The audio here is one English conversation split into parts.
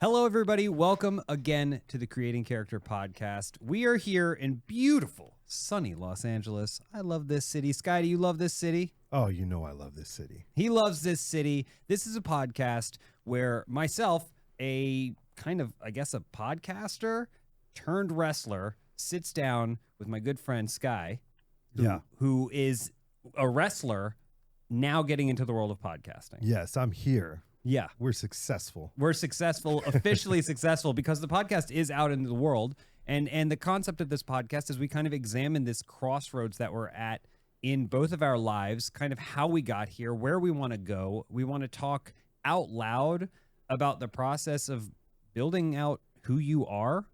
Hello, everybody. Welcome again to the Creating Character podcast. We are here in beautiful, sunny Los Angeles. I love this city. Sky, do you love this city? Oh, you know I love this city. He loves this city. This is a podcast where myself, a kind of, I guess, a podcaster turned wrestler, sits down with my good friend Sky, who is a wrestler now getting into the world of podcasting. Yes, I'm here. Yeah. We're successful. We're successful, officially successful, because the podcast is out into the world. And the concept of this podcast is we kind of examine this crossroads that we're at in both of our lives, kind of how we got here, where we want to go. We want to talk out loud about the process of building out who you are,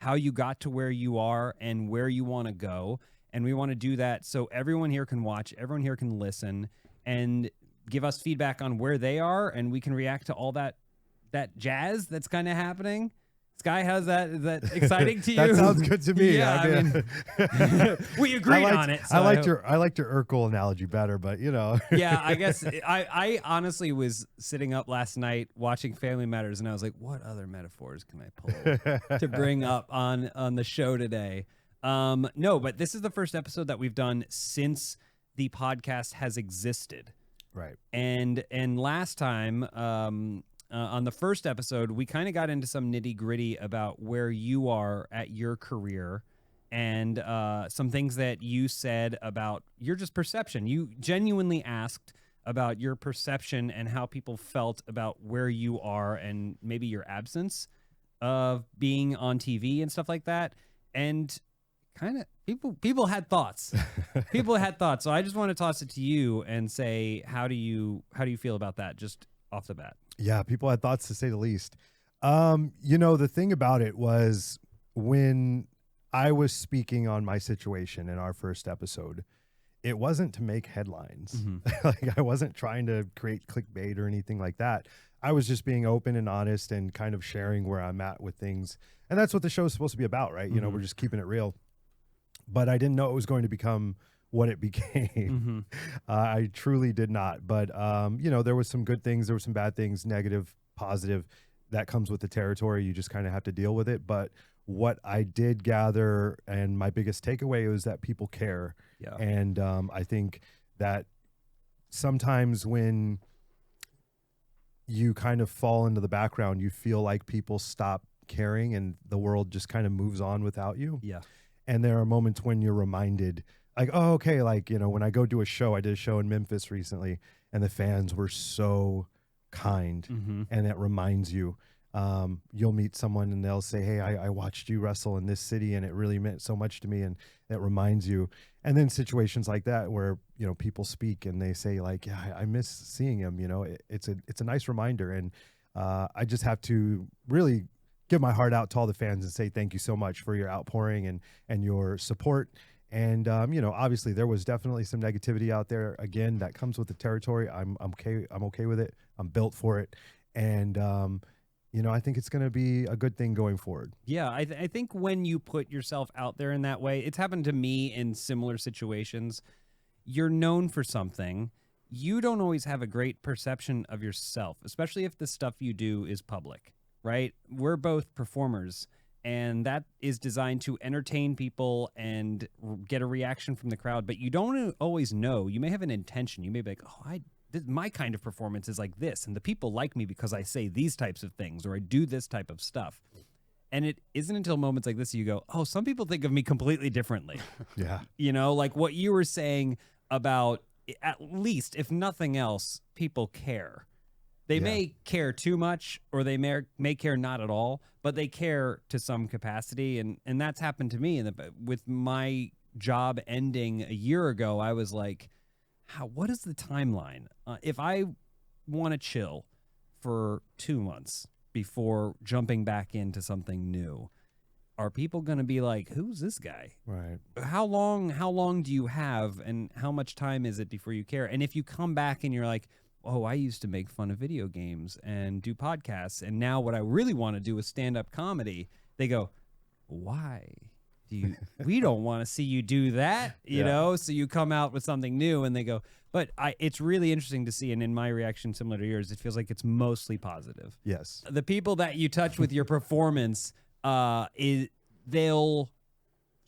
how you got to where you are, and where you want to go. And we want to do that so everyone here can watch, everyone here can listen, and give us feedback on where they are, and we can react to all that jazz that's kind of happening. Sky, how's that? Is that exciting to you? That sounds good to me. Yeah, I mean, we agreed on it. So I liked your Urkel analogy better, but you know. Yeah, I guess I honestly was sitting up last night watching Family Matters, and I was like, what other metaphors can I pull to bring up on the show today? No, but this is the first episode that we've done since the podcast has existed. Right. And last time, on the first episode, we kind of got into some nitty gritty about where you are at your career and some things that you said about your just perception. You genuinely asked about your perception and how people felt about where you are and maybe your absence of being on TV and stuff like that. And kind of people had thoughts. People had thoughts. So I just want to toss it to you and say, how do you feel about that just off the bat? Yeah, people had thoughts, to say the least. You know, the thing about it was when I was speaking on my situation in our first episode, it wasn't to make headlines. Mm-hmm. Like I wasn't trying to create clickbait or anything like that. I was just being open and honest and kind of sharing where I'm at with things. And that's what the show is supposed to be about, right? You know, we're just keeping it real. But I didn't know it was going to become what it became. I truly did not. But, you know, there was some good things. There were some bad things, negative, positive. That comes with the territory. You just kind of have to deal with it. But what I did gather and my biggest takeaway was that people care. Yeah. And I think that sometimes when you kind of fall into the background, you feel like people stop caring and the world just kind of moves on without you. Yeah. And there are moments when you're reminded, like, oh, okay, like, you know, when I go do a show, I did a show in Memphis recently, and the fans were so kind, and it reminds you. You'll meet someone and they'll say, hey, I watched you wrestle in this city, and it really meant so much to me, and it reminds you. And then situations like that where, you know, people speak and they say, like, yeah, I miss seeing him, you know, it's a nice reminder. And I just have to really give my heart out to all the fans and say thank you so much for your outpouring and your support. And, you know, obviously there was definitely some negativity out there. Again, that comes with the territory. I'm okay with it. I'm built for it. And, you know, I think it's going to be a good thing going forward. Yeah, I think when you put yourself out there in that way, it's happened to me in similar situations. You're known for something. You don't always have a great perception of yourself, especially if the stuff you do is public. Right? We're both performers, and that is designed to entertain people and get a reaction from the crowd, but you don't always know. You may have an intention. You may be like, oh, my kind of performance is like this, and the people like me because I say these types of things or I do this type of stuff. And it isn't until moments like this you go, oh, some people think of me completely differently. Yeah. You know, like what you were saying about, at least, if nothing else, people care. They may care too much, or they may care not at all, but they care to some capacity, and that's happened to me. With my job ending a year ago, I was like, what is the timeline? If I want to chill for 2 months before jumping back into something new, are people going to be like, who's this guy? Right. How long do you have, and how much time is it before you care? And if you come back and you're like, oh, I used to make fun of video games and do podcasts, and now what I really want to do is stand-up comedy, they go, why? we don't want to see you do that, you know? So you come out with something new and they go, but it's really interesting to see. And in my reaction, similar to yours, it feels like it's mostly positive. Yes. The people that you touch with your performance, they'll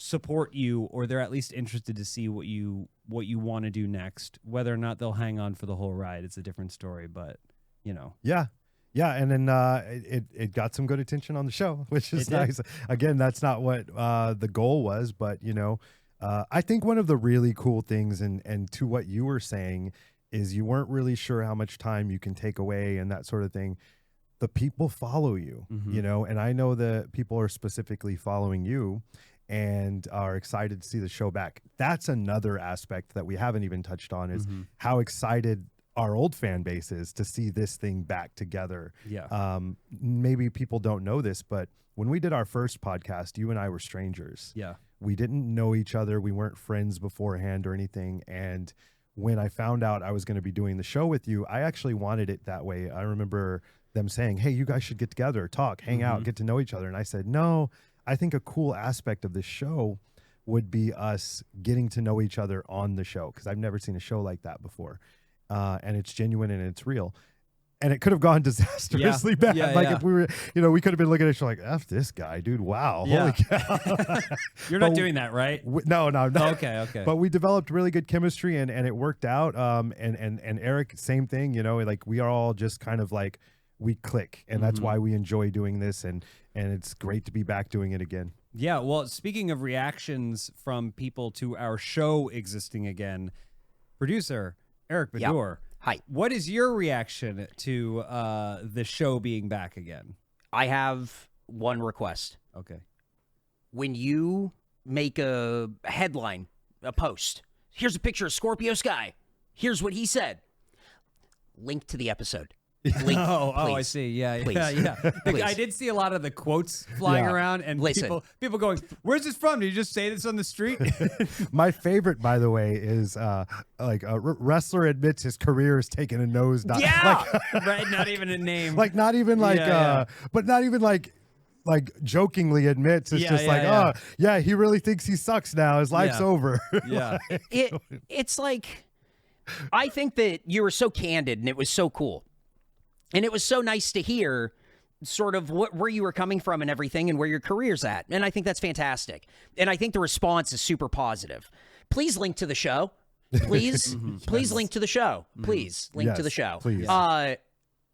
support you, or they're at least interested to see what you want to do next. Whether or not they'll hang on for the whole ride, it's a different story, but you know. Yeah, and then it got some good attention on the show, which is nice. Again, that's not what the goal was, but you know, I think one of the really cool things, and to what you were saying, is you weren't really sure how much time you can take away and that sort of thing. The people follow you, you know, and I know that people are specifically following you and are excited to see the show back. That's another aspect that we haven't even touched on, is how excited our old fan base is to see this thing back together. Yeah. Maybe people don't know this, but when we did our first podcast, you and I were strangers. Yeah. We didn't know each other. We weren't friends beforehand or anything. And when I found out I was going to be doing the show with you, I actually wanted it that way. I remember them saying, hey, you guys should get together, talk, hang out, get to know each other. And I said, no, I think a cool aspect of this show would be us getting to know each other on the show, because I've never seen a show like that before. And it's genuine and it's real. And it could have gone disastrously bad. If we were, you know, we could have been looking at it like, F this guy, dude. Wow. Holy cow. You're not doing that, right? No. Okay. But we developed really good chemistry and it worked out. And Eric, same thing, you know, like we are all just kind of like, we click, and that's why we enjoy doing this. And it's great to be back doing it again. Yeah. Well, speaking of reactions from people to our show existing again, producer Eric Bedour. Hi. What is your reaction to the show being back again? I have one request. Okay. When you make a headline, a post, here's a picture of Scorpio Sky. Here's what he said. Link to the episode. Link, I see. Yeah. I did see a lot of the quotes flying around, and people going, "Where's this from? Did you just say this on the street?" My favorite, by the way, is like a wrestler admits his career is taking a nosedive. Yeah, right. Not even a name. Like not even like, but not even like jokingly admits. It's oh yeah, he really thinks he sucks now. His life's over. Yeah. It's like, I think that you were so candid, and it was so cool. And it was so nice to hear sort of where you were coming from and everything, and where your career's at. And I think that's fantastic. And I think the response is super positive. Please link to the show. Please, please link to the show. Please link to the show. Please. I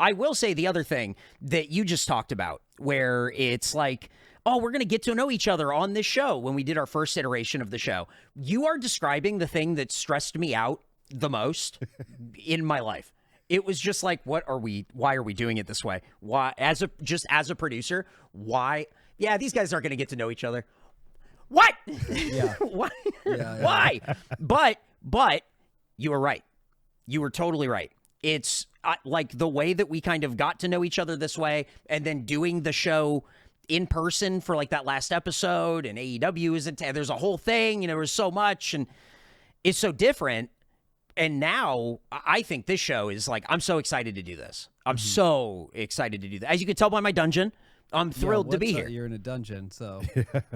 will say the other thing that you just talked about, where it's like, oh, we're going to get to know each other on this show. When we did our first iteration of the show, you are describing the thing that stressed me out the most in my life. It was just like, why are we doing it this way? Why, as a producer, why? Yeah, these guys aren't going to get to know each other. What? Yeah. Why? Why? But you were right. You were totally right. It's like the way that we kind of got to know each other this way, and then doing the show in person for like that last episode, and AEW is there's a whole thing, you know, there's so much, and it's so different. And now I think this show is like, I'm so excited to do this. I'm so excited to do that. As you can tell by my dungeon, I'm thrilled to be here. You're in a dungeon, so.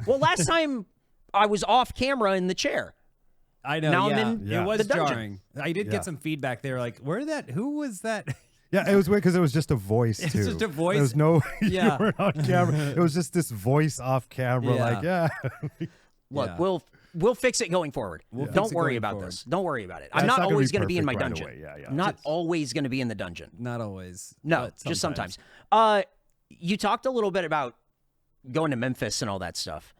Well, last time I was off camera in the chair. I know. Now yeah. I'm in It was the dungeon. jarring. I did get some feedback. They were like, who was that? Yeah, it was weird because it was just a voice, too. It's just a voice? There was no, you weren't on camera. It was just this voice off camera, Look, we'll fix it going forward. Don't worry about this. Don't worry about it. I'm not always going to be in my dungeon. I'm not always going to be in the dungeon. Not always. No, just sometimes. You talked a little bit about going to Memphis and all that stuff.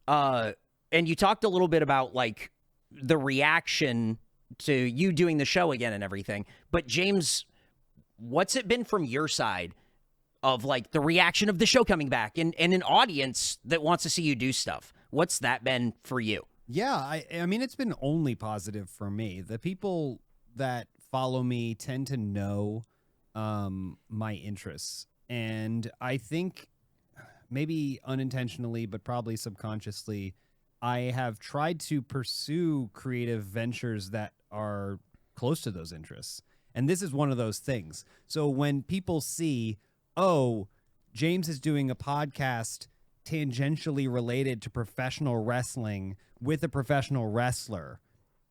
And you talked a little bit about like the reaction to you doing the show again and everything. But James, what's it been from your side of like the reaction of the show coming back and an audience that wants to see you do stuff? What's that been for you? Yeah, I mean, it's been only positive for me. The people that follow me tend to know my interests. And I think maybe unintentionally, but probably subconsciously, I have tried to pursue creative ventures that are close to those interests. And this is one of those things. So when people see, oh, James is doing a podcast tangentially related to professional wrestling with a professional wrestler,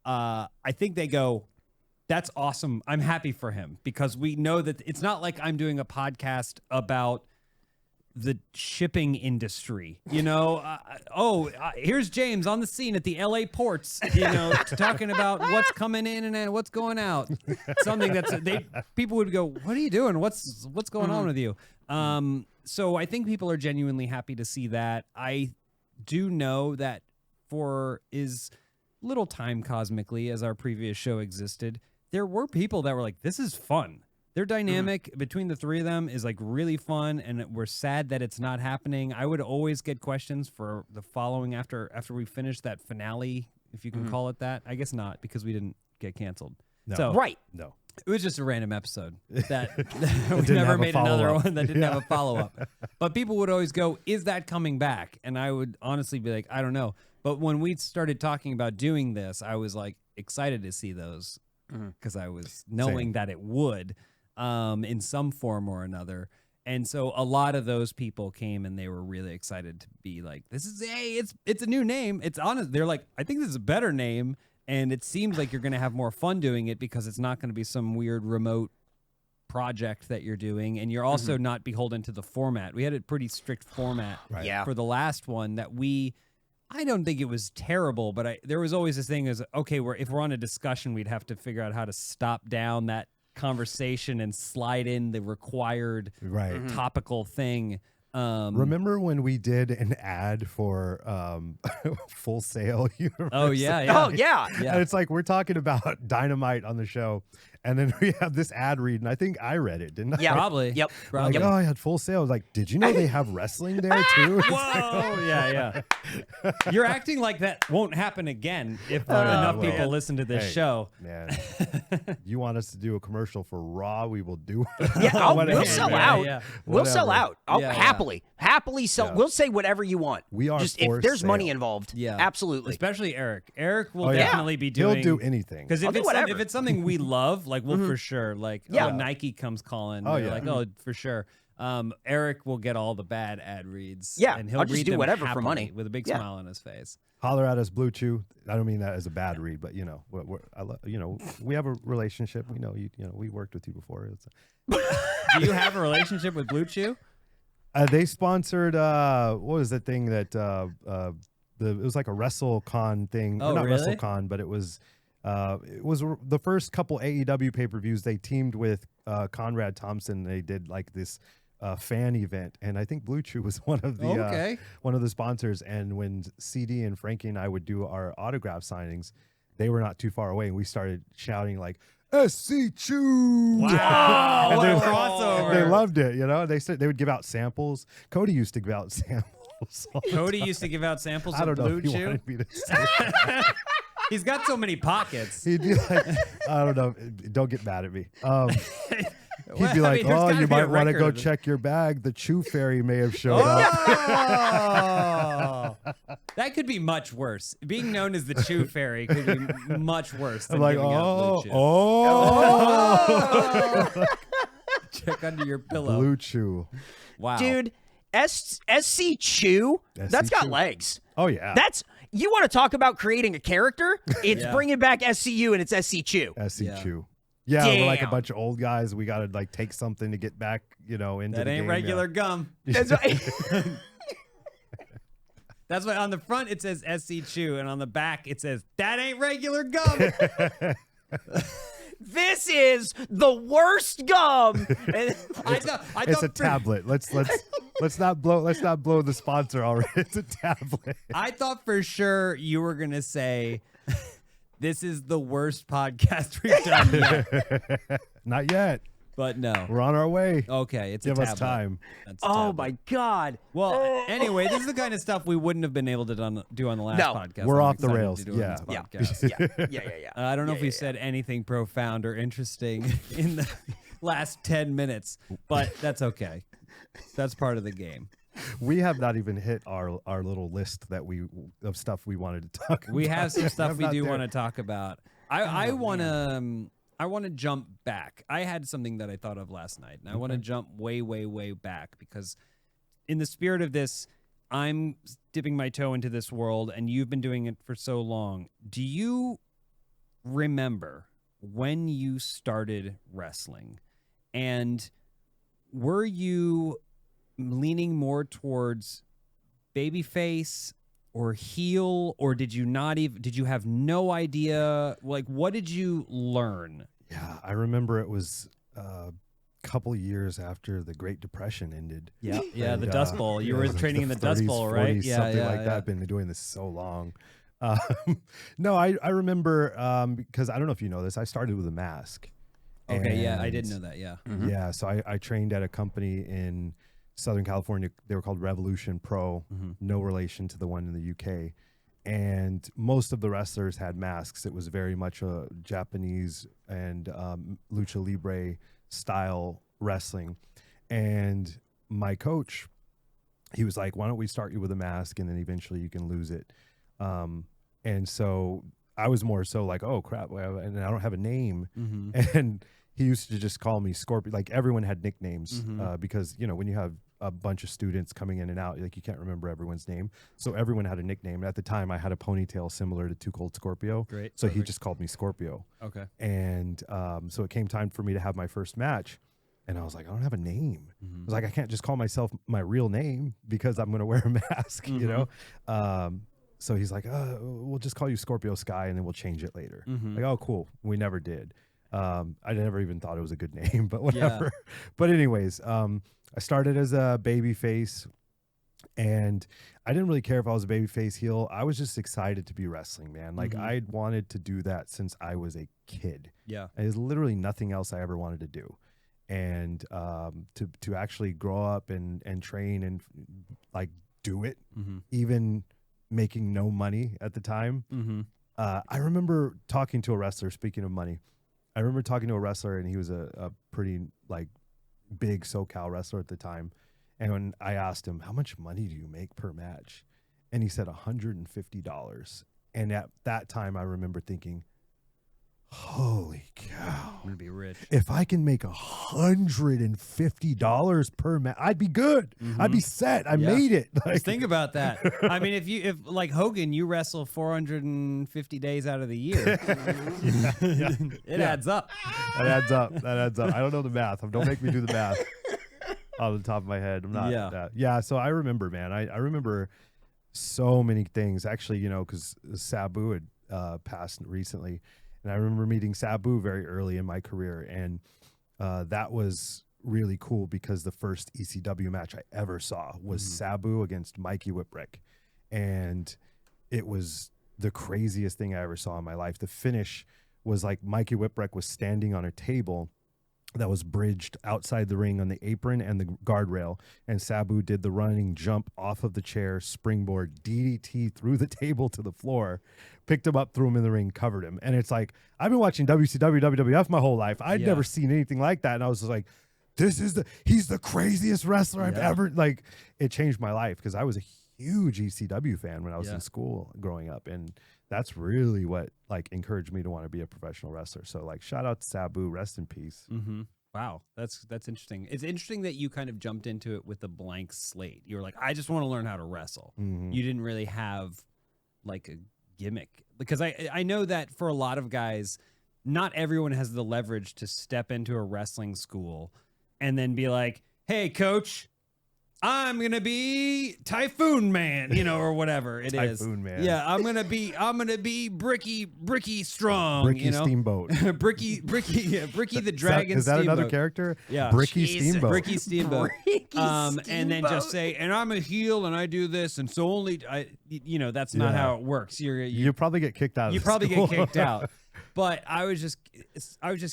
I think they go, that's awesome. I'm happy for him, because we know that it's not like I'm doing a podcast about the shipping industry, here's James on the scene at the LA ports, talking about what's coming in and what's going out. Something that's people would go, what are you doing? What's going on with you? So I think people are genuinely happy to see that. I do know that for as little time cosmically as our previous show existed, there were people that were like, this is fun. Their dynamic between the three of them is like really fun, and we're sad that it's not happening. I would always get questions for the following after we finished that finale, if you can call it that. I guess not, because we didn't get canceled. No. So Right. No. it was just a random episode that we never made another one that didn't have a follow-up. But people would always go, is that coming back? And I would honestly be like, I don't know. But when we started talking about doing this, I was like excited to see those, because I was knowing that it would. In some form or another. And so a lot of those people came and they were really excited to be like, it's a new name. It's honest. They're like, I think this is a better name. And it seems like you're going to have more fun doing it, because it's not going to be some weird remote project that you're doing. And you're also not beholden to the format. We had a pretty strict format for the last one that I don't think it was terrible, but there was always this thing as, okay, if we're on a discussion, we'd have to figure out how to stop down that conversation and slide in the required topical thing. Remember when we did an ad for Full Sail Universe? Oh yeah. And it's like we're talking about Dynamite on the show, and then we have this ad read, and I think I read it, didn't I? Yeah, probably. Yep. Like, oh, I had Full Sail. I was like, did you know they have wrestling there too? Whoa! Yeah. You're acting like that won't happen again if enough people listen to this show. Man, you want us to do a commercial for Raw? We will do it. Yeah, we'll sell out. Yeah. We'll sell out. I'll happily sell. Yeah. We'll say whatever you want. We are just for if there's sale. money involved. Yeah, absolutely. Especially Eric. Eric will definitely be He'll doing. do anything. Because if it's something we love, like we'll for sure. Like Nike comes calling. Oh, We're yeah. like, oh, for sure. Eric will get all the bad ad reads. Yeah, and he'll I'll just read do them whatever for happily money. with a big smile on his face. Holler at us, Blue Chew. I don't mean that as a bad read, but we have a relationship. We know we worked with you before. Do you have a relationship with Blue Chew? They sponsored what was that thing that it was like a WrestleCon thing. Oh, not really? WrestleCon, but it was the first couple AEW pay-per-views. They teamed with Conrad Thompson. They did like this fan event, and I think Blue Chew was one of the sponsors. And when CD and Frankie and I would do our autograph signings, they were not too far away, and we started shouting like, SC Chew! Wow, what a crossover. They loved it, They said they would give out samples. Cody used to give out samples. Cody used to give out samples I of don't know Blue if he Chew. wanted me to say. He's got so many pockets. He'd be like, I don't know. Don't get mad at me. He'd be Well, I like, mean, there's oh, gotta you be a might want to record go of it." check your bag. The Chew Fairy may have showed up. Oh, that could be much worse. Being known as the Chew Fairy could be much worse than I'm like, giving out Blue Chew. oh. Check under your pillow. Blue Chew. Wow. Dude, SC Chew, that's got Chew. legs. Oh, yeah. You want to talk about creating a character? It's Yeah. bringing back SCU and it's SC Chew. SC Yeah. Chew. Yeah, we're like a Damn. bunch of old guys. We got to like take something to get back, into That the ain't game. regular gum. That's right. That's why on the front it says SC Chew, and on the back it says that ain't regular gum. This is the worst gum. And I thought It's a tablet. Let's not blow the sponsor already. It's a tablet. I thought for sure you were gonna say this is the worst podcast we've done yet. Not yet. But no. We're on our way. Okay, it's Give a us tablet. time. That's a oh tablet. my God. Well, anyway, this is the kind of stuff we wouldn't have been able to do on the last No. podcast. We're I'm off the excited rails. to do on this Yeah. podcast. Yeah. I don't know if we yeah. said anything profound or interesting in the last 10 minutes, but that's okay. That's part of the game. We have not even hit our little list of stuff we wanted to talk about. We have some stuff I'm we not do there. want to talk about. I want to jump back. I had something that I thought of last night, and I want to jump way, way, way back because in the spirit of this, I'm dipping my toe into this world and you've been doing it for so long. Do you remember when you started wrestling? And were you leaning more towards babyface or heel, or did you have no idea? Like, what did you learn? Yeah, I remember it was a couple years after the Great Depression ended. Yeah, yeah, the And, Dust Bowl. You yeah, were it was like training in the Dust 30s, Bowl, right? 40s, something like that. I've been doing this so long. Um, no, I remember because I don't know if you know this. I started with a mask. Okay, yeah, I And didn't know that. Yeah. Yeah, so I trained at a company in Southern California. They were called Revolution Pro, no relation to the one in the UK. And most of the wrestlers had masks. It was very much a Japanese and lucha libre style wrestling. And my coach, he was like, why don't we start you with a mask and then eventually you can lose it. And so I was more so like, oh crap, and I don't have a name. And he used to just call me Scorpio. Like everyone had nicknames because, you know, when you have a bunch of students coming in and out, like you can't remember everyone's name. So everyone had a nickname. At the time I had a ponytail similar to Too Cold Scorpio. Great. So he just called me Scorpio. Okay. And so it came time for me to have my first match. And I was like, I don't have a name. I was like, I can't just call myself my real name because I'm going to wear a mask, you know? So he's like, we'll just call you Scorpio Sky and then we'll change it later. Like, oh, cool. We never did. I never even thought it was a good name, but whatever. Yeah. But anyways, I started as a baby face and I didn't really care if I was a baby face heel. I was just excited to be wrestling, man. Like I wanted to do that since I was a kid. Yeah. There's literally nothing else I ever wanted to do. And to actually grow up and train and like do it, even making no money at the time. I remember talking to a wrestler, speaking of money, I remember talking to a wrestler and he was a pretty like big SoCal wrestler at the time. And when I asked him, how much money do you make per match? And he said $150. And at that time I remember thinking, holy cow, I'm gonna be rich. If I can make $150 per match, I'd be good. I'd be set. I made it. Like, just think about that. I mean, if like Hogan, you wrestle 450 days out of the year, it adds up. That adds up. That adds up. I don't know the math. Don't make me do the math on the top of my head. I'm not that. Yeah. So I remember, man, I remember so many things actually, you know, because Sabu had passed recently. And I remember meeting Sabu very early in my career. And that was really cool because the first ECW match I ever saw was Sabu against Mikey Whipwreck. And it was the craziest thing I ever saw in my life. The finish was like Mikey Whipwreck was standing on a table that was bridged outside the ring on the apron and the guardrail. And Sabu did the running jump off of the chair, springboard, DDT through the table to the floor, picked him up, threw him in the ring, covered him. And it's like, I've been watching WCW, WWF my whole life. I'd never seen anything like that. And I was just like, he's the craziest wrestler I've ever, like, it changed my life because I was a huge ECW fan when I was in school growing up. And that's really what like encouraged me to want to be a professional wrestler. So like, shout out to Sabu, rest in peace. Wow, that's interesting. It's interesting that you kind of jumped into it with a blank slate. You were like, I just want to learn how to wrestle. You didn't really have like a gimmick, because I know that for a lot of guys, not everyone has the leverage to step into a wrestling school and then be like, hey, coach, I'm gonna be Typhoon Man, you know, or whatever it is. Typhoon Man. Yeah, I'm gonna be Bricky Strong, Bricky you know? Steamboat. Bricky the Dragon. Is that Steamboat. another character? Yeah, Bricky Steamboat. Bricky Steamboat. Steamboat. And then just say, and I'm a heel and I do this, and so only you know, that's not how it works. You probably get kicked out. You probably get kicked out. But I was just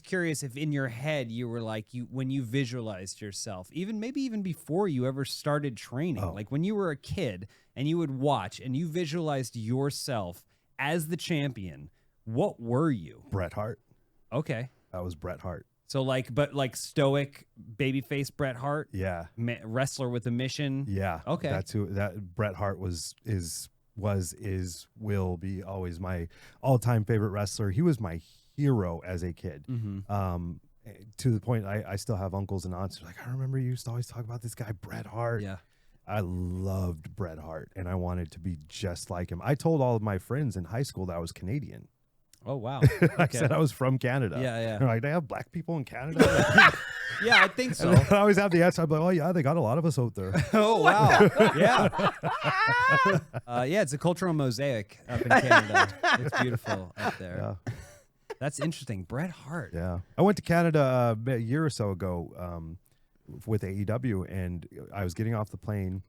curious if in your head you were like, when you visualized yourself, maybe even before you ever started training, like when you were a kid and you would watch and you visualized yourself as the champion, what were you? Bret Hart. Okay. That was Bret Hart. So but stoic babyface Bret Hart. Yeah. Wrestler with a mission. Yeah. Okay. That's who Bret Hart will be always my all-time favorite wrestler. He was my hero as a kid. To the point I still have uncles and aunts who are like, I remember you used to always talk about this guy Bret Hart. Yeah. I loved Bret Hart, and I wanted to be just like him. I told all of my friends in high school that I was Canadian. Oh, wow. I said I was from Canada. Yeah. They're like, they have black people in Canada? Yeah, I think so. And I always have the answer. I'm like, oh, yeah, they got a lot of us out there. Oh, wow. Yeah. Yeah, it's a cultural mosaic up in Canada. It's beautiful up there. Yeah. That's interesting. Bret Hart. Yeah. I went to Canada a year or so ago with AEW, and I was getting off the plane,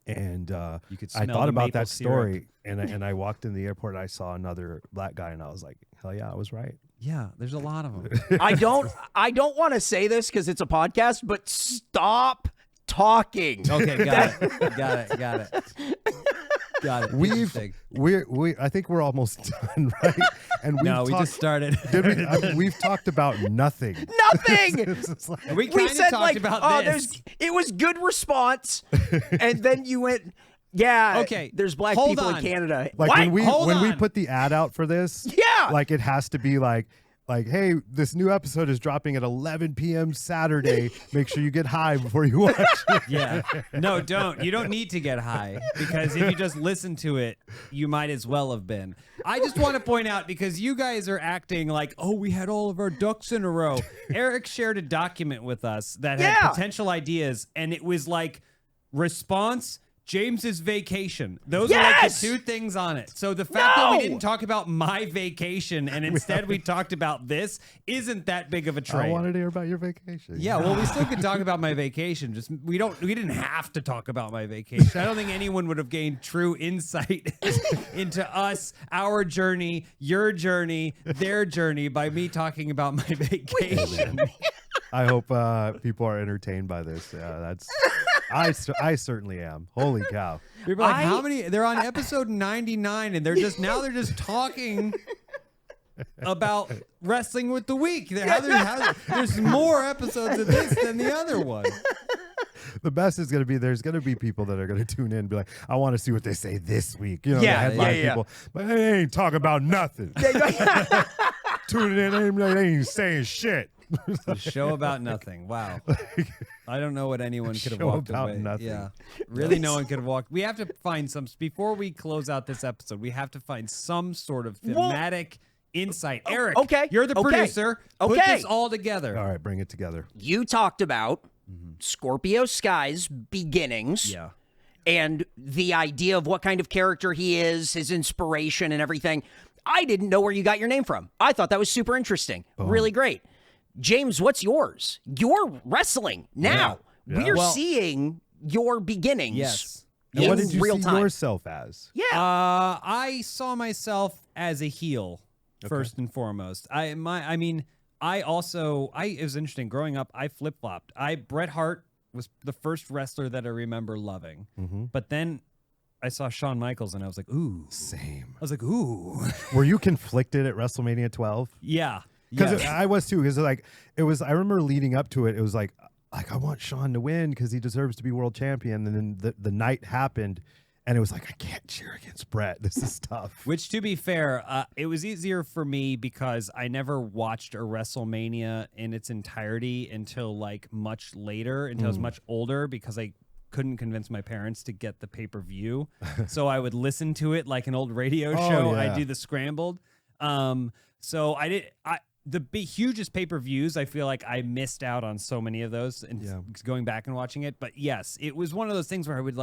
and You could I smell thought the about maple that syrup. story, and I walked in the airport, and I saw another black guy, and I was like, hell yeah, I was right. Yeah, there's a lot of them. I don't want to say this because it's a podcast, but stop talking. Okay, got it. Got it. Interesting. I think we're almost done, right? And we just started. We've talked about nothing. Nothing. It's like- We kind of said talked like, about this. it was good response, and then you went, yeah. Okay, there's black hold people on. in Canada. like What? when we Hold we on. put the ad out for this, Yeah. like it has to be like, hey, this new episode is dropping at 11 p.m. Saturday. Make sure you get high before you watch it. Yeah. No, don't. You don't need to get high, because if you just listen to it, you might as well have been. I just want to point out, because you guys are acting like, oh, we had all of our ducks in a row. Eric shared a document with us that had Yeah. potential ideas, and it was like response, James's vacation. Those are like Yes! the two things on it. So the fact that we No! didn't talk about my vacation and instead we talked about this isn't that big of a trade. I wanted to hear about your vacation. Yeah, well, we still could talk about my vacation. Just we didn't have to talk about my vacation. I don't think anyone would have gained true insight into us, our journey, your journey, their journey by me talking about my vacation. I hope people are entertained by this. Yeah, that's. I certainly am. Holy cow! People are like, how many? They're on episode 99, and they're just talking about wrestling with the week. There's more episodes of this than the other one. The best is going to be there's going to be people that are going to tune in and be like, I want to see what they say this week. You know, Yeah, the headline yeah. people, but they ain't talking about nothing. Tuning in, they ain't saying shit. A show about nothing. Wow. I don't know what anyone could have Show walked about away. nothing. Yeah. Really, no one could have walked. We have to find some, before we close out this episode, we have to find some sort of thematic insight. Eric, okay, you're the okay, producer. Put okay. this all together. All right, bring it together. You talked about Scorpio Sky's beginnings. Yeah. And the idea of what kind of character he is, his inspiration and everything. I didn't know where you got your name from. I thought that was super interesting. Really great. James, what's yours? You're wrestling now. Yeah. We're Well- seeing your beginnings. Yes. And In what did you real see time. yourself as? Yeah. I saw myself as a heel first and foremost. It was interesting growing up. I flip-flopped. Bret Hart was the first wrestler that I remember loving. But then I saw Shawn Michaels and I was like, ooh. Same. I was like, ooh. Were you conflicted at WrestleMania 12? Yeah. Because Yes. I was too. Because I remember leading up to it. It was like I want Shawn to win because he deserves to be world champion. And then the night happened, and it was like I can't cheer against Bret. This is tough. Which, to be fair, it was easier for me because I never watched a WrestleMania in its entirety until like much later, until I was much older, because I couldn't convince my parents to get the pay-per-view. So I would listen to it like an old radio show. yeah. I'd do the scrambled. So the hugest pay-per-views, I feel like I missed out on so many of those and going back and watching it. But yes, it was one of those things where I would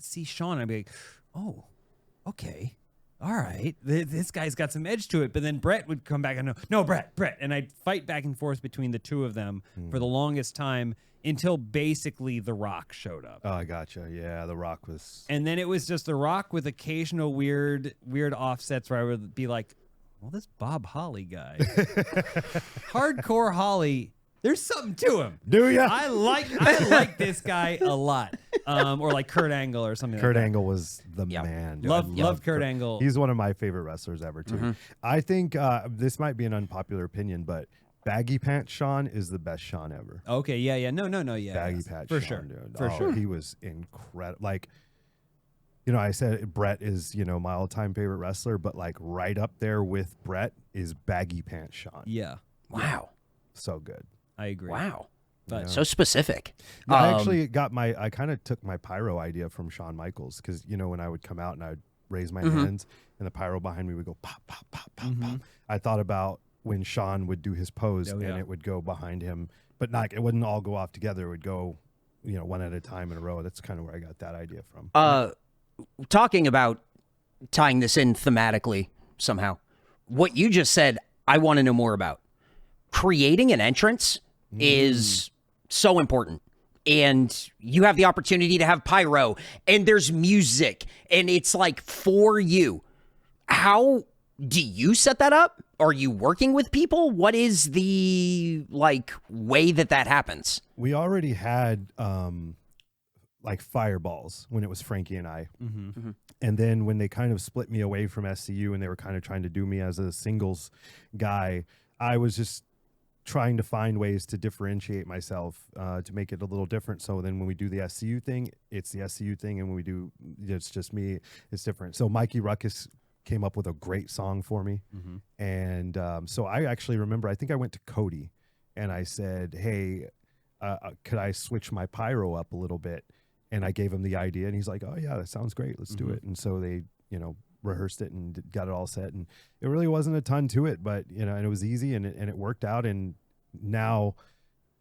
see Shawn and I'd be like, oh, okay. All right, this guy's got some edge to it. But then Bret would come back and no, Bret. And I'd fight back and forth between the two of them for the longest time until basically The Rock showed up. Oh, I gotcha. Yeah, The Rock was. And then it was just The Rock with occasional weird offsets where I would be like, well, this Bob Holly guy, Hardcore Holly, there's something to him. Do ya? I like this guy a lot. Or like Kurt Angle or something Kurt like that. Angle was the man. Dude. Love Kurt Angle. He's one of my favorite wrestlers ever, too. I think this might be an unpopular opinion, but baggy pants Shawn is the best Shawn ever. Okay, yeah. No, yeah. Baggy yes. pants For Shawn, sure. dude. For sure. He was incredible. Like, you know, I said Bret is, my all-time favorite wrestler, but like right up there with Bret is baggy pants Shawn. Yeah. Wow. So good. I agree. Wow. But So specific. Yeah, I actually I kind of took my pyro idea from Shawn Michaels, because, you know, when I would come out and I would raise my hands and the pyro behind me would go pop, pop, pop, pop, pop. I thought about when Shawn would do his pose and it would go behind him, but it wouldn't all go off together. It would go, you know, one at a time in a row. That's kind of where I got that idea from. Talking about tying this in thematically somehow, what you just said, I want to know more about. Creating an entrance is so important. And you have the opportunity to have pyro and there's music and it's like for you. How do you set that up? Are you working with people? What is the way that happens? We already had like fireballs when it was Frankie and I. And then when they kind of split me away from SCU and they were kind of trying to do me as a singles guy, I was just trying to find ways to differentiate myself, to make it a little different. So then when we do the SCU thing, it's the SCU thing. And when we do, it's just me, it's different. So Mikey Ruckus came up with a great song for me. And so I actually remember, I think I went to Cody and I said, hey, could I switch my pyro up a little bit? And I gave him the idea and he's like, oh yeah, that sounds great. Let's do it. And so they, you know, rehearsed it and got it all set, and it really wasn't a ton to it, but you know, and it was easy and it worked out. And now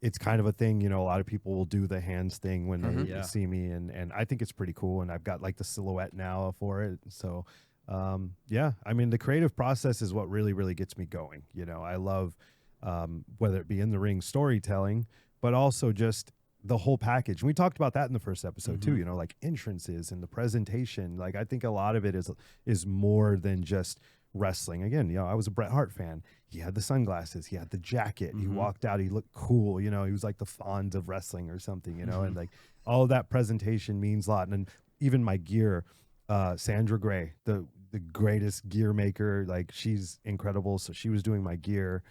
it's kind of a thing, you know, a lot of people will do the hands thing when they see me, and I think it's pretty cool. And I've got like the silhouette now for it. So yeah, I mean, the creative process is what really gets me going. You know, I love whether it be in the ring storytelling, but also just the whole package. And we talked about that in the first episode too, you know, like entrances and the presentation. Like, I think a lot of it is more than just wrestling. Again, you know, I was a Bret Hart fan. He had the sunglasses, he had the jacket, he walked out, he looked cool, you know, he was like the Fonz of wrestling or something, you know, and like all of that presentation means a lot. And even my gear, Sandra Gray, the greatest gear maker, like she's incredible. So she was doing my gear.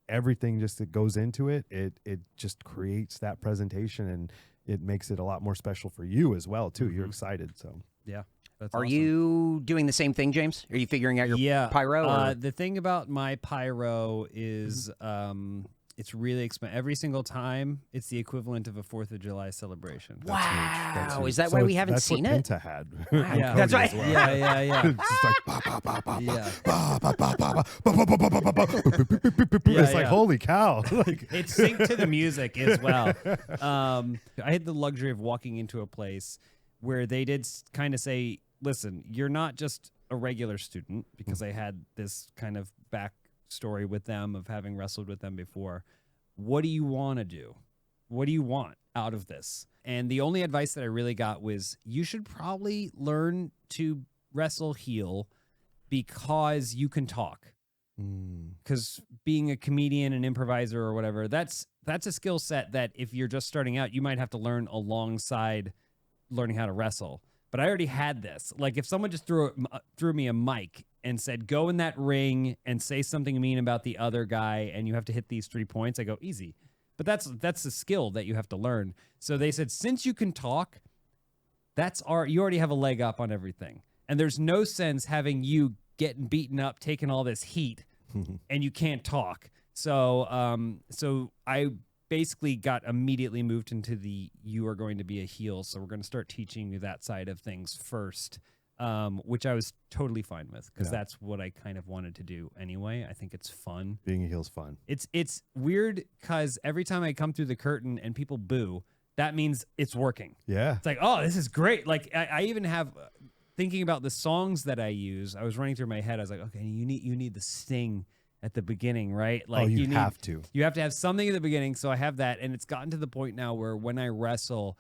Everything just that goes into it, it just creates that presentation, and it makes it a lot more special for you as well too. You're excited. So yeah. That's Are awesome. you doing the same thing, James? Are you figuring out your pyro? The thing about my pyro is it's really expensive. Every single time, it's the equivalent of a 4th of July celebration. Wow. That's huge. Is that So why we haven't seen what it? Penta had. Wow. Yeah. That's right. Yeah. It's just like ba, ba, ba, ba, Yeah. ba, ba, ba, ba, ba, ba, ba, ba, ba, ba, ba. It's like, holy cow. Like, It's synced to the music as well. I had the luxury of walking into a place where they did kind of say, listen, you're not just a regular student, because I had this kind of backstory with them of having wrestled with them before. What do you want to do? What do you want out of this? And the only advice that I really got was, you should probably learn to wrestle heel because you can talk. Because being a comedian, an improviser, or whatever, that's a skill set that if you're just starting out, you might have to learn alongside learning how to wrestle. But I already had this. Like, if someone just threw me a mic and said, go in that ring and say something mean about the other guy, and you have to hit these 3 points, I go, easy. But that's a skill that you have to learn. So they said, since you can talk, you already have a leg up on everything. And there's no sense having you getting beaten up, taking all this heat, and you can't talk. So I basically got immediately moved into you are going to be a heel, so we're going to start teaching you that side of things first, which I was totally fine with, because that's what I kind of wanted to do anyway. I think it's fun. being a heel's fun. It's weird because every time I come through the curtain and people boo, that means it's working. Yeah. It's like, oh, this is great. Like, I even have, thinking about the songs that I use, I was running through my head. I was like, okay, you need the sting at the beginning, right? Like, you have to. You have to have something at the beginning. So I have that, and it's gotten to the point now where when I wrestle,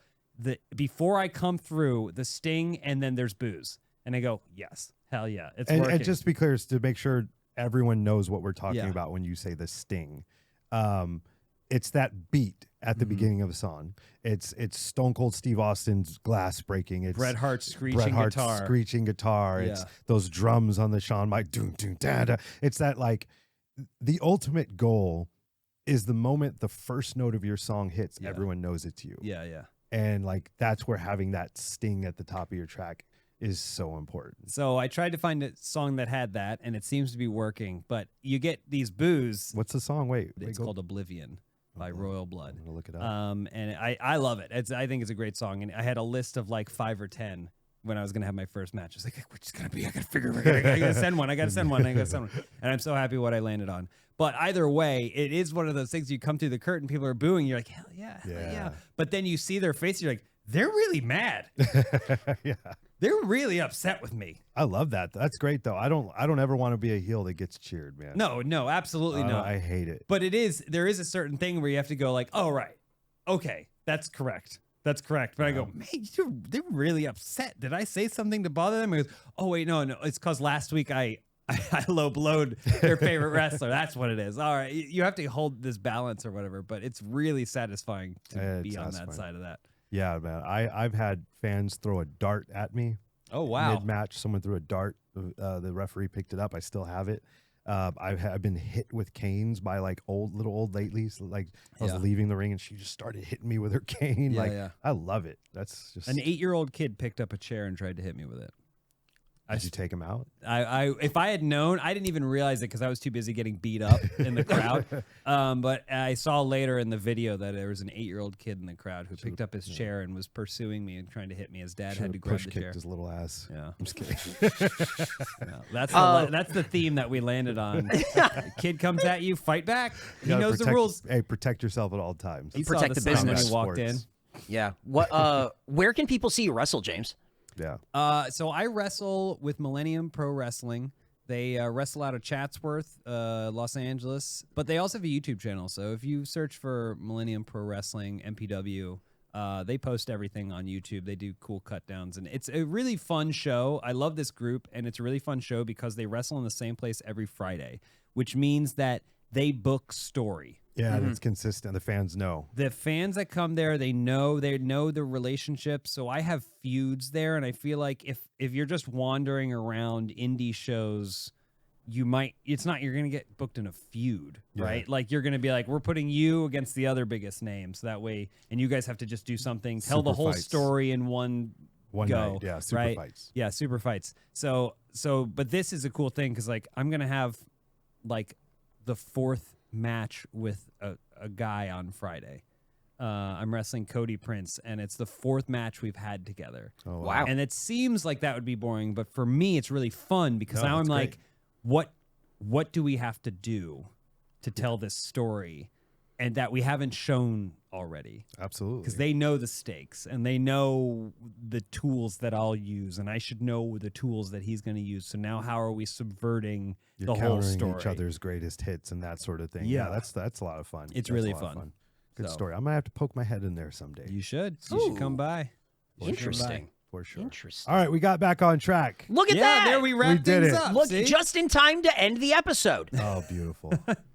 before I come through, the sting, and then there's boos, and I go, yes, hell yeah, it's working. And just to be clear, to make sure everyone knows what we're talking about when you say the sting, it's that beat at the beginning of a song. It's Stone Cold Steve Austin's glass breaking. It's Bret Hart's screeching guitar. It's those drums on the Shawn Michaels. Doom, doom, da, da. It's that, like, the ultimate goal is the moment the first note of your song hits, everyone knows it's you. Yeah. And like, that's where having that sting at the top of your track is so important. So I tried to find a song that had that, and it seems to be working, but you get these boos. What's the song? Wait, It's called Oblivion. by Royal Blood. I'm gonna look it up. And I love it. I think it's a great song. And I had a list of like 5 or 10 when I was gonna have my first match. I was like, which is gonna be? I gotta figure. I gotta send one. I gotta send one. And I'm so happy what I landed on. But either way, it is one of those things. You come through the curtain, people are booing. You're like, hell yeah. But then you see their face. You're like, they're really mad. Yeah. They're really upset with me. I love that. That's great though. I don't ever want to be a heel that gets cheered, man. No, absolutely not. I hate it. But there is a certain thing where you have to go like, oh, right. Okay, that's correct. That's correct. But I go, man, they're really upset. Did I say something to bother them? He goes, oh, wait, no. It's because last week I low blowed their favorite wrestler. That's what it is. All right. You have to hold this balance or whatever, but it's really satifying to be on that side of that. Yeah, man. I've had fans throw a dart at me. Oh, wow. Mid-match, someone threw a dart. The referee picked it up. I still have it. I've been hit with canes by like little old ladies. Like I was leaving the ring and she just started hitting me with her cane. I love it. That's just an 8-year-old kid picked up a chair and tried to hit me with it. Did you take him out? If I had known, I didn't even realize it because I was too busy getting beat up in the crowd. But I saw later in the video that there was an 8-year-old kid in the crowd who picked up his chair and was pursuing me and trying to hit me. His dad had to grab the chair. Kicked his little ass. Yeah, I'm just kidding. That's the theme that we landed on. The kid comes at you, fight back. He knows the rules. Hey, protect yourself at all times. He protect saw the business. when he walked in. Yeah. What? Where can people see you wrestle, James? Yeah. So I wrestle with Millennium Pro Wrestling. They wrestle out of Chatsworth, Los Angeles, but they also have a YouTube channel. So if you search for Millennium Pro Wrestling, MPW, they post everything on YouTube. They do cool cut downs, and it's a really fun show. I love this group, and it's a really fun show because they wrestle in the same place every Friday, which means that they book story. Yeah, and it's consistent. The fans know. The fans that come there, they know the relationship. So I have feuds there, and I feel like if you're just wandering around indie shows, you're gonna get booked in a feud, right? Like you're gonna be like, we're putting you against the other biggest names that way, and you guys have to just do something, tell the whole story in one go, night. Yeah, super fights. Yeah, super fights. So, but this is a cool thing because like I'm gonna have like the 4th match with a guy on Friday. I'm wrestling Cody Prince, and it's the 4th match we've had together. Oh, wow. And it seems like that would be boring, but for me, it's really fun because now I'm like, what do we have to do to tell this story and that we haven't shown already? Absolutely. Because they know the stakes and they know the tools that I'll use, and I should know the tools that he's going to use. So now how are we subverting the whole story? Each other's greatest hits and that sort of thing. Yeah, that's a lot of fun. It's really fun. Good story. I'm gonna have to poke my head in there someday. You should. You should come by. Interesting. For sure. Interesting. All right, we got back on track. Look at that. There we wrapped did things it. up. Look, see? just in time to end the episode. Oh, beautiful.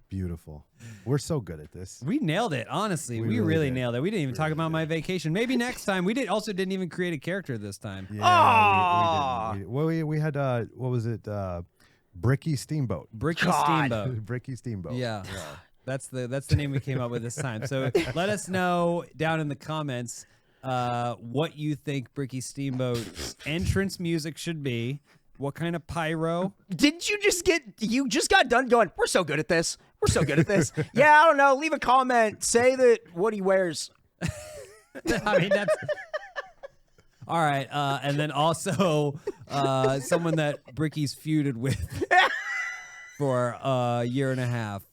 Beautiful. We're so good at this. We nailed it, honestly. We really really did. nailed it. We didn't even talk about my vacation. Maybe next time. We didn't even create a character this time. Yeah, we didn't. Well, we had what was it? Bricky Steamboat. Bricky Steamboat. Bricky Steamboat. Yeah. That's the name we came up with this time. So let us know down in the comments what you think Bricky Steamboat's entrance music should be. What kind of pyro? Didn't you just got done going, we're so good at this. We're so good at this. Yeah, I don't know. Leave a comment. Say that what he wears. I mean, that's... All right. And then also someone that Bricky's feuded with for a year and a half.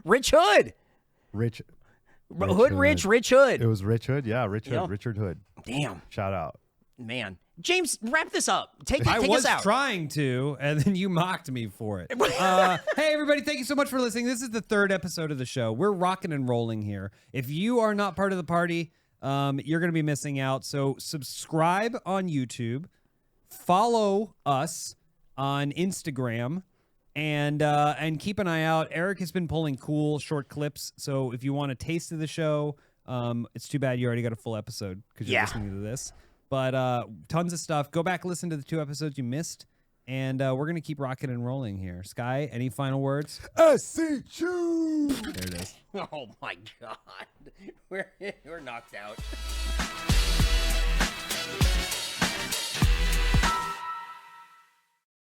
Rich Hood. Rich Hood. It was Rich Hood. Yeah, Rich Hood. Yep. Richard Hood. Damn. Shout out. Man. James, wrap this up. Take I us was out. trying to, and then you mocked me for it. Hey, everybody, thank you so much for listening. This is the 3rd episode of the show. We're rocking and rolling here. If you are not part of the party, you're going to be missing out. So subscribe on YouTube. Follow us on Instagram. And keep an eye out. Eric has been pulling cool short clips. So if you want a taste of the show, it's too bad you already got a full episode because you're listening to this. But tons of stuff. Go back, listen to the 2 episodes you missed. And we're going to keep rocking and rolling here. Sky, any final words? SCU! There it is. Oh, my God. We're knocked out.